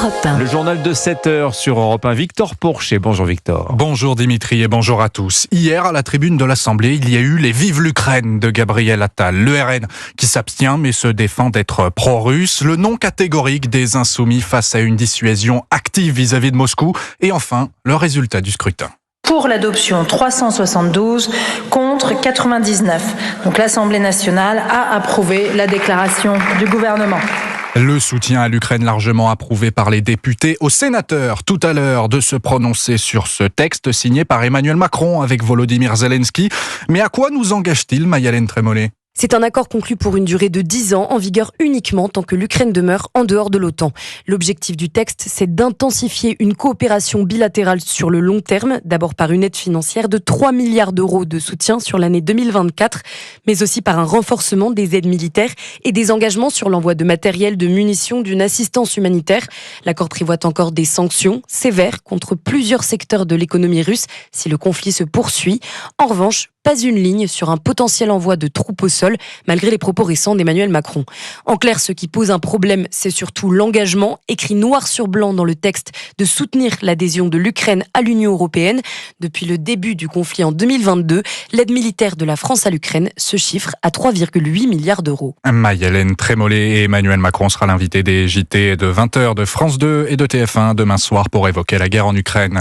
Europe 1. Le journal de 7h sur Europe 1, Victor Pourchet. Bonjour Victor. Bonjour Dimitri et bonjour à tous. Hier, à la tribune de l'Assemblée, il y a eu les Vive l'Ukraine de Gabriel Attal. Le RN qui s'abstient mais se défend d'être pro-russe. Le non catégorique des Insoumis face à une dissuasion active vis-à-vis de Moscou. Et enfin, le résultat du scrutin. Pour l'adoption, 372 contre 99. Donc l'Assemblée nationale a approuvé la déclaration du gouvernement. Le soutien à l'Ukraine largement approuvé par les députés. Aux sénateurs, tout à l'heure, de se prononcer sur ce texte signé par Emmanuel Macron avec Volodymyr Zelensky. Mais à quoi nous engage-t-il, Mayalène Trémollet ? C'est un accord conclu pour une durée de 10 ans, en vigueur uniquement tant que l'Ukraine demeure en dehors de l'OTAN. L'objectif du texte, c'est d'intensifier une coopération bilatérale sur le long terme, d'abord par une aide financière de 3 milliards d'euros de soutien sur l'année 2024, mais aussi par un renforcement des aides militaires et des engagements sur l'envoi de matériel, de munitions, d'une assistance humanitaire. L'accord prévoit encore des sanctions sévères contre plusieurs secteurs de l'économie russe si le conflit se poursuit. En revanche, pas une ligne sur un potentiel envoi de troupes au sol, malgré les propos récents d'Emmanuel Macron. En clair, ce qui pose un problème, c'est surtout l'engagement, écrit noir sur blanc dans le texte, de soutenir l'adhésion de l'Ukraine à l'Union européenne. Depuis le début du conflit en 2022, l'aide militaire de la France à l'Ukraine se chiffre à 3,8 milliards d'euros. Mayalène Trémollet et Emmanuel Macron sera l'invité des JT de 20h de France 2 et de TF1 demain soir pour évoquer la guerre en Ukraine.